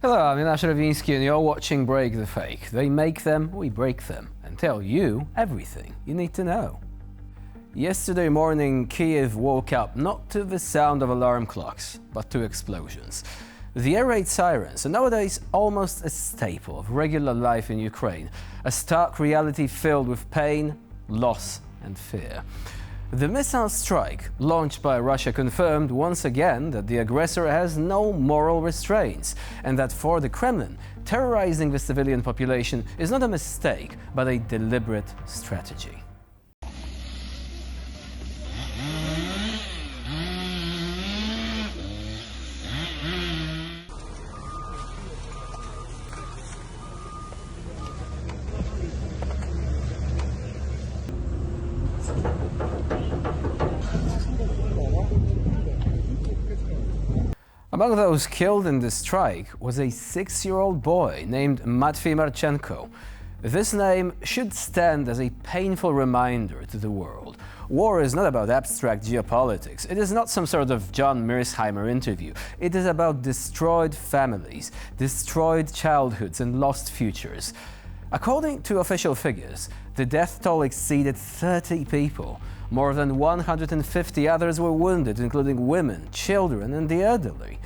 Hello, I'm Jonasz Rewiński and you're watching Break the Fake. They make them, we break them, and tell you everything you need to know. Yesterday morning, Kiev woke up not to the sound of alarm clocks, but to explosions. The air raid sirens are nowadays almost a staple of regular life in Ukraine, a stark reality filled with pain, loss and fear. The missile strike launched by Russia confirmed once again that the aggressor has no moral restraints and that for the Kremlin, terrorizing the civilian population is not a mistake, but a deliberate strategy. Among those killed in the strike was a 6-year-old boy named Matvey Marchenko. This name should stand as a painful reminder to the world. War is not about abstract geopolitics. It is not some sort of John Mearsheimer interview. It is about destroyed families, destroyed childhoods and lost futures. According to official figures, the death toll exceeded 30 people. More than 150 others were wounded, including women, children and the elderly.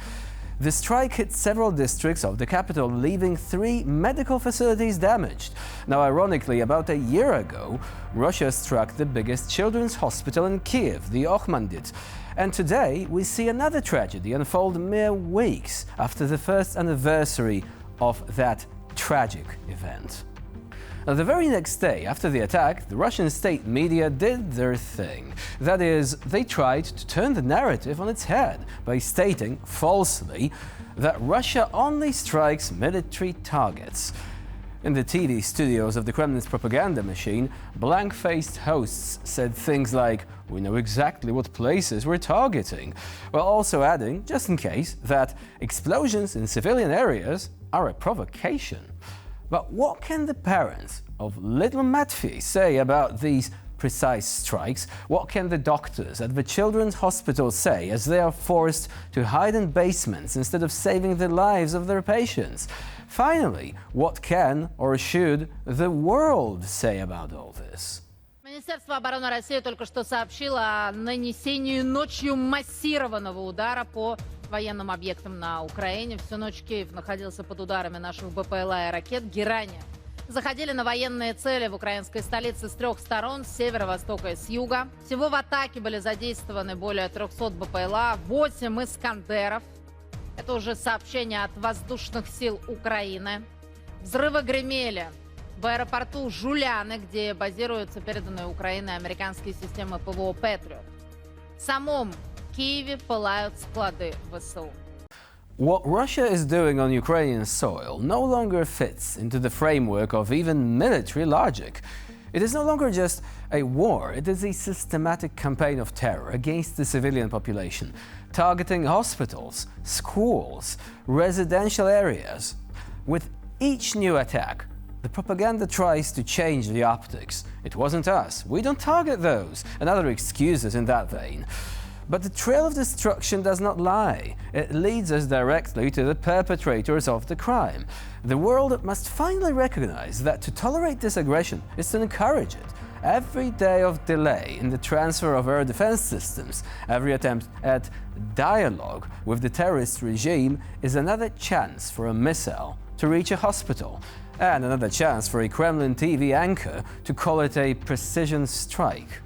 The strike hit several districts of the capital, leaving 3 medical facilities damaged. Now, ironically, about a year ago, Russia struck the biggest children's hospital in Kiev, the Ochmandit. And today, we see another tragedy unfold mere weeks after the first anniversary of that tragic event. Now, the very next day after the attack, the Russian state media did their thing. That is, they tried to turn the narrative on its head by stating, falsely, that Russia only strikes military targets. In the TV studios of the Kremlin's propaganda machine, blank-faced hosts said things like, "We know exactly what places we're targeting," while also adding, just in case, that explosions in civilian areas are a provocation. But what can the parents of little Matvey say about these precise strikes? What can the doctors at the children's hospital say as they are forced to hide in basements instead of saving the lives of their patients? Finally, what can or should the world say about all this? Министерство обороны России только что сообщило о нанесении ночью массированного удара по военным объектам на Украине. Всю ночь Киев находился под ударами наших БПЛА и ракет. Герани заходили на военные цели в украинской столице с 3 сторон, с севера, востока и с юга. Всего в атаке были задействованы более 300 БПЛА, 8 «Искандеров». Это уже сообщение от воздушных сил Украины. Взрывы гремели в аэропорту Жуляны, где базируются переданные Украине американские системы ПВО «Патриот». В самом Киеве пылают склады ВСУ. What Russia is doing on Ukrainian soil no longer fits into the framework of even military logic. It is no longer just a war, it is a systematic campaign of terror against the civilian population, targeting hospitals, schools, residential areas. With each new attack, the propaganda tries to change the optics. It wasn't us, we don't target those, and other excuses in that vein. But the trail of destruction does not lie. It leads us directly to the perpetrators of the crime. The world must finally recognize that to tolerate this aggression is to encourage it. Every day of delay in the transfer of air defense systems, every attempt at dialogue with the terrorist regime is another chance for a missile to reach a hospital, and another chance for a Kremlin TV anchor to call it a precision strike.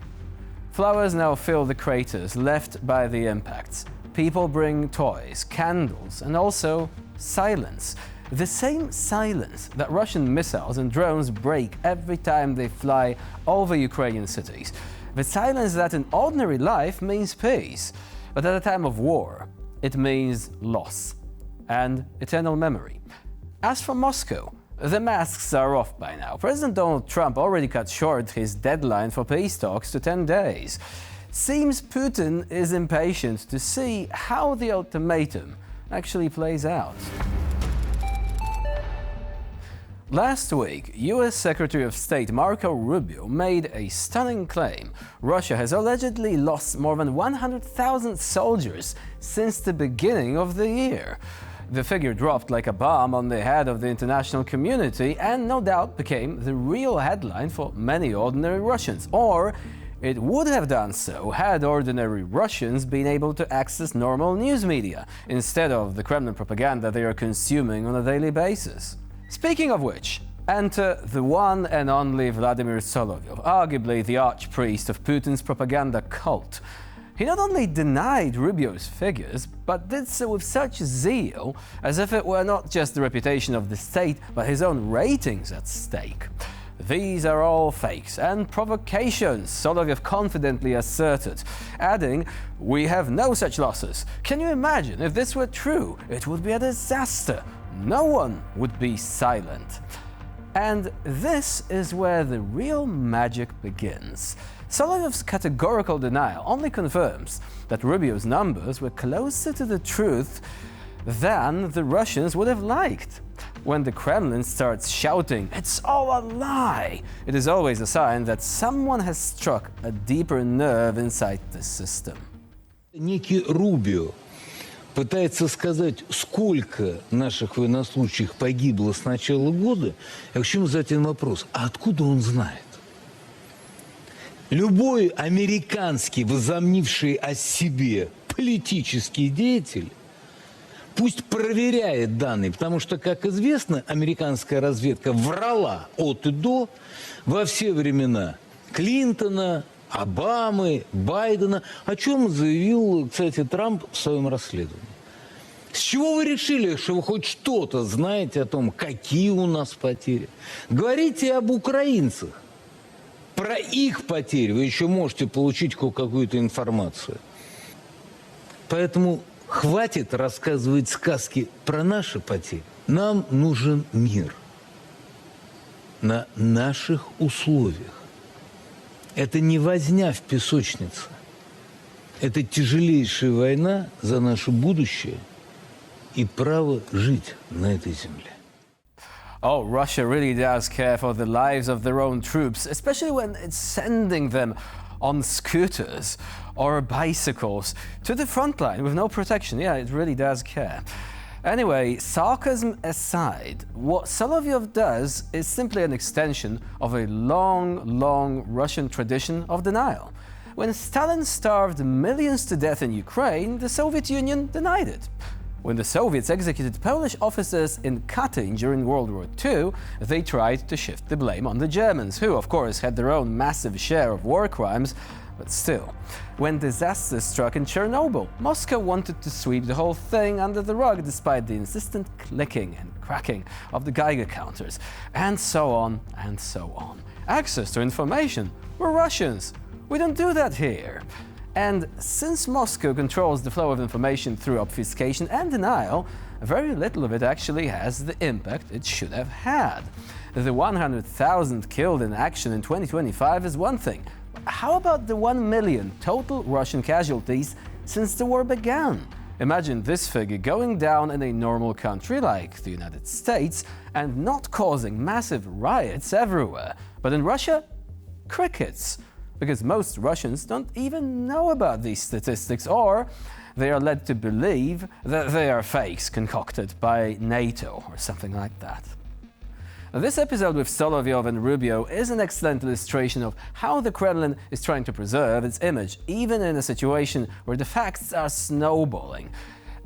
Flowers now fill the craters left by the impacts. People bring toys, candles, and also silence. The same silence that Russian missiles and drones break every time they fly over Ukrainian cities. The silence that in ordinary life means peace, but at a time of war, it means loss and eternal memory. As for Moscow, the masks are off by now. President Donald Trump already cut short his deadline for peace talks to 10 days. Seems Putin is impatient to see how the ultimatum actually plays out. Last week, US Secretary of State Marco Rubio made a stunning claim. Russia has allegedly lost more than 100,000 soldiers since the beginning of the year. The figure dropped like a bomb on the head of the international community and no doubt became the real headline for many ordinary Russians. Or it would have done so had ordinary Russians been able to access normal news media instead of the Kremlin propaganda they are consuming on a daily basis. Speaking of which, enter the one and only Vladimir Solovev, arguably the archpriest of Putin's propaganda cult. He not only denied Rubio's figures, but did so with such zeal as if it were not just the reputation of the state, but his own ratings at stake. These are all fakes and provocations, Soloviev confidently asserted, adding, "We have no such losses. Can you imagine if this were true? It would be a disaster. No one would be silent." And this is where the real magic begins. Soloviev's categorical denial only confirms that Rubio's numbers were closer to the truth than the Russians would have liked. When the Kremlin starts shouting, "It's all a lie," it is always a sign that someone has struck a deeper nerve inside the system. Некий Рубио пытается сказать, сколько наших военнослужащих погибло с начала года. Я к чему задать вопрос? А откуда он знает? Любой американский, возомнивший о себе политический деятель, пусть проверяет данные, потому что, как известно, американская разведка врала от и до во все времена Клинтона, Обамы, Байдена, о чем заявил, кстати, Трамп в своем расследовании. С чего вы решили, что вы хоть что-то знаете о том, какие у нас потери? Говорите об украинцах. Про их потери вы еще можете получить какую-то информацию. Поэтому хватит рассказывать сказки про наши потери. Нам нужен мир на наших условиях. Это не возня в песочнице. Это тяжелейшая война за наше будущее и право жить на этой земле. Oh, Russia really does care for the lives of their own troops, especially when it's sending them on scooters or bicycles to the front line with no protection. Yeah, it really does care. Anyway, sarcasm aside, what Soloviev does is simply an extension of a long Russian tradition of denial. When Stalin starved millions to death in Ukraine, the Soviet Union denied it. When the Soviets executed Polish officers in Katyn during World War II, they tried to shift the blame on the Germans, who, of course, had their own massive share of war crimes, but still. When disaster struck in Chernobyl, Moscow wanted to sweep the whole thing under the rug despite the insistent clicking and cracking of the Geiger counters, and so on and so on. Access to information? We're Russians. We don't do that here. And since Moscow controls the flow of information through obfuscation and denial, very little of it actually has the impact it should have had. The 100,000 killed in action in 2025 is one thing. How about the 1 million total Russian casualties since the war began? Imagine this figure going down in a normal country like the United States and not causing massive riots everywhere. But in Russia, crickets. Because most Russians don't even know about these statistics, or they are led to believe that they are fakes concocted by NATO or something like that. This episode with Soloviev and Rubio is an excellent illustration of how the Kremlin is trying to preserve its image, even in a situation where the facts are snowballing.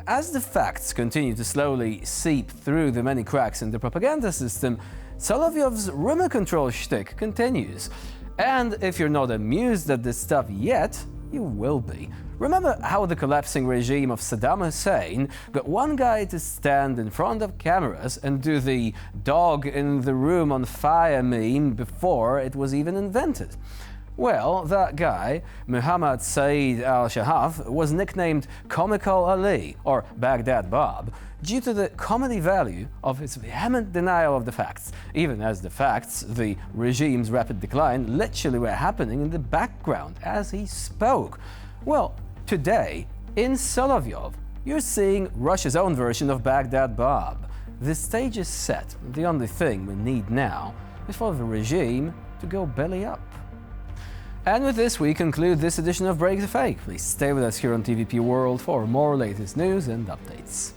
As the facts continue to slowly seep through the many cracks in the propaganda system, Soloviev's rumor control shtick continues. And if you're not amused at this stuff yet, you will be. Remember how the collapsing regime of Saddam Hussein got one guy to stand in front of cameras and do the dog in the room on fire meme before it was even invented? Well, that guy, Muhammad Saeed al-Shahaf, was nicknamed Comical Ali, or Baghdad Bob, due to the comedy value of his vehement denial of the facts, even as the facts, the regime's rapid decline, literally were happening in the background as he spoke. Well, today, in Soloviev, you're seeing Russia's own version of Baghdad Bob. The stage is set. The only thing we need now is for the regime to go belly up. And with this, we conclude this edition of Break the Fake. Please stay with us here on TVP World for more latest news and updates.